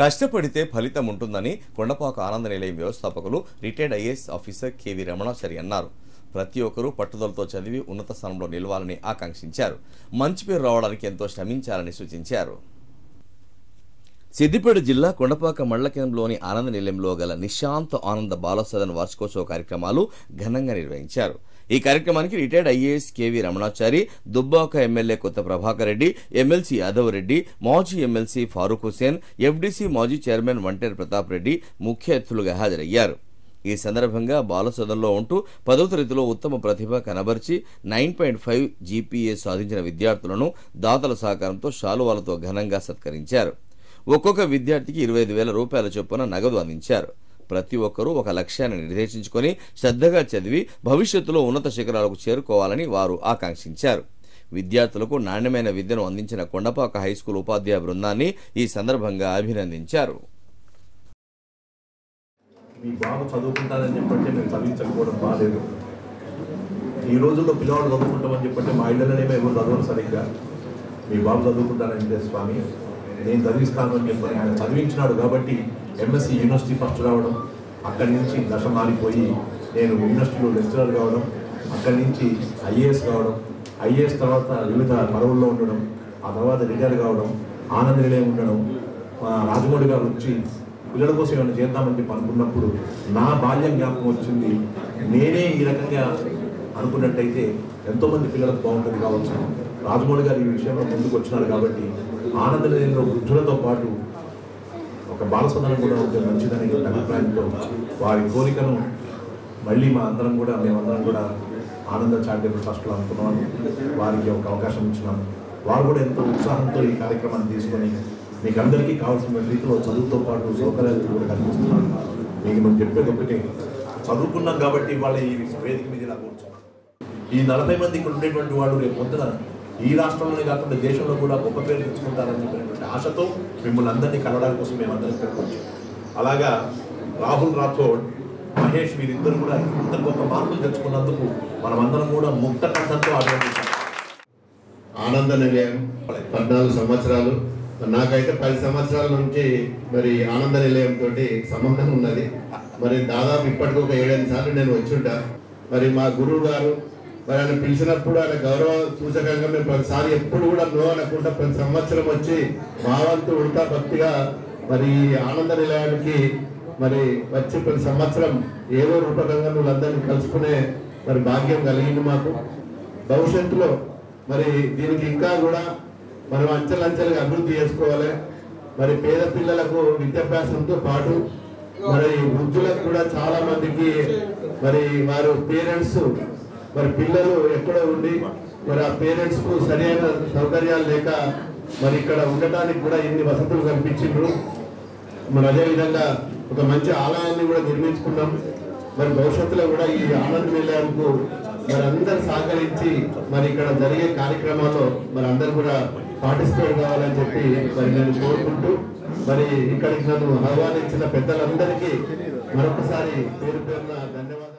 కష్టపడితే ఫలితం ఉంటుందని కొండపాక ఆనంద నిలయం వ్యవస్థాపకులు retired IAS officer KV Ramanachari అన్నారు. ప్రతి ఒక్కరూ పట్టుదలతో చదివి ఉన్నత స్థానంలో నిలవాలని ఆకాంక్షించారు. మంచి పేరు రావడానికి ఎంతో శ్రమించాలని సూచించారు. సిద్దిపేట జిల్లా కొండపాక మండల కేంద్రంలోని ఆనంద నిలయంలో గల నిశాంత్ ఆనంద బాలసదన్ వార్షికోత్సవ కార్యక్రమాలు ఘనంగా నిర్వహించారు. ఈ కార్యక్రమానికి retired IAS KV Ramanachari, Dubbaka MLA Kotha Prabhakar Reddy, MLC Yadav Reddy, మాజీ ఎమ్మెల్సీ ఫారూక్ హుసేన్, ఎఫ్డీసీ మాజీ చైర్మన్ వంటేరు ప్రతాప్ రెడ్డి ముఖ్య అతిథులుగా హాజరయ్యారు. ఈ సందర్భంగా బాలసదన్లో ఉంటూ 10వ తరగతిలో ఉత్తమ ప్రతిభ కనబర్చి 9.5 జీపీఏ సాధించిన విద్యార్థులను దాతల సహకారంతో శాలువాలతో ఘనంగా సత్కరించారు. ఒక్కొక్క విద్యార్థికి 25,000 రూపాయల చొప్పున నగదు అందించారు. ప్రతి ఒక్కరూ ఒక లక్ష్యాన్ని నిర్దేశించుకొని శ్రద్ధగా చదివి భవిష్యత్తులో ఉన్నత శిఖరాలకు చేరుకోవాలని వారు ఆకాంక్షించారు. విద్యార్థులకు నాణ్యమైన విద్యను అందించిన కొండపాక హైస్కూల్ ఉపాధ్యాయ బృందాన్ని ఈ సందర్భంగా అభినందించారు. మీ బాబు చదువుకుంటారని చెప్పంటే మేము చదివించకపోవడం బాగాలేదు. ఈ రోజుల్లో పిల్లవాడు చదువుకుంటామని చెప్పంటే మా ఇళ్ళలోనే ఎవరు చదవరు సరిగ్గా. మీ బాబు చదువుకుంటారంటే స్వామి నేను చదివిస్తాను అని చెప్పని ఆయన చదివించినాడు కాబట్టి ఎంఎస్సి యూనివర్సిటీ ఫస్ట్ రావడం, అక్కడి నుంచి దశ మారిపోయి నేను యూనివర్సిటీలో లెక్చరర్ కావడం, అక్కడి నుంచి ఐఏఎస్ కావడం, ఐఏఎస్ తర్వాత వివిధ పదవుల్లో ఉండడం, ఆ తర్వాత రిటైర్ కావడం, ఆనంద నిలయం ఉండడం, రాజమౌళి గారు వచ్చి పిల్లల కోసం ఏమైనా చేద్దామని చెప్పి అనుకున్నప్పుడు నా బాల్యం జ్ఞాపకం వచ్చింది. నేనే ఈ రకంగా అనుకున్నట్టయితే ఎంతోమంది పిల్లలకు బాగుంటుంది కావచ్చు. రాజమౌళి గారు ఈ విషయంలో ముందుకు వచ్చినారు కాబట్టి ఆనంద నిలయంలో వృద్ధులతో పాటు ఒక బాలసదనం కూడా ఉంటే మంచిదని అభిప్రాయంతో వారి కోరికను మళ్ళీ మేమందరం కూడా ఆనంద చారిటబుల్ ట్రస్ట్లో అనుకున్నాము. వారికి ఒక అవకాశం ఇచ్చినాము. వారు కూడా ఎంతో ఉత్సాహంతో ఈ కార్యక్రమాన్ని తీసుకొని మీకు అందరికీ కావాల్సిన రీతిలో చదువుతో పాటు సౌకర్యాలు కూడా కల్పిస్తున్నాను. మీకు మేము చెప్పేది ఒకటే, చదువుకున్నాం కాబట్టి వాళ్ళ ఈ వేదిక మీద ఇలా కూర్చున్నాం. ఈ 40 మంది ఇక్కడ ఉండేటువంటి వాళ్ళు రేపు పొద్దున ఈ రాష్ట్రంలోనే కాకుండా దేశంలో కూడా గొప్ప పేరు తెచ్చుకుంటారని చెప్పినటువంటి ఆశతో మిమ్మల్ని అందరినీ కలవడానికి కోసం మేమందరం ఇక్కడికి వచ్చాం. అలాగా రాహుల్ రాథోడ్, మహేష్ వీరిద్దరు కూడా ఇంత గొప్ప మార్పులు తెచ్చుకున్నందుకు మనమందరం కూడా ముక్త కంఠంతో అభినందించాం. ఆనంద నిలయం 14 సంవత్సరాలు, నాకైతే 10 సంవత్సరాల నుంచి మరి ఆనంద నిలయం తోటి సంబంధం ఉన్నది. మరి దాదాపు ఇప్పటికి ఒక 7-8 సార్లు నేను వచ్చుంటా. మరి మా గురువు గారు మరి ఆయన పిలిచినప్పుడు ఆయన గౌరవ సూచకంగా మేము ప్రతిసారి ఎప్పుడు కూడా నో అనకుండా ప్రతి సంవత్సరం వచ్చి మా వంతు ఉడతా భక్తిగా మరి ఆనంద నిలయానికి మరి వచ్చి ప్రతి సంవత్సరం ఏదో రూపకంగా వీళ్ళందరినీ కలుసుకునే మరి భాగ్యం కలిగింది మాకు. భవిష్యత్తులో మరి దీనికి ఇంకా కూడా మనం అంచెలంచెలుగా అభివృద్ధి చేసుకోవాలి. మరి పేద పిల్లలకు విద్యాభ్యాసంతో పాటు మరి వృద్ధులకు కూడా చాలా మందికి మరి వారు పేరెంట్స్ మరి పిల్లలు ఎక్కడో ఉండి మరి ఆ పేరెంట్స్ కు సరైన సౌకర్యాలు లేక మరి ఇక్కడ ఉండటానికి కూడా ఇన్ని వసతులు కల్పించిండ్రు. మరి అదేవిధంగా ఒక మంచి ఆలయాన్ని కూడా నిర్మించుకున్నాం. మరి భవిష్యత్తులో కూడా ఈ ఆనంద నిలయంకు మరి అందరు సహకరించి మరి ఇక్కడ జరిగే కార్యక్రమాల్లో మరి అందరు కూడా పార్టిసిపేట్ కావాలని చెప్పి మరి నేను కోరుకుంటూ మరి ఇక్కడికి నన్ను ఆహ్వానించిన పెద్దలందరికీ మరొకసారి పేరు పేరున ధన్యవాదాలు.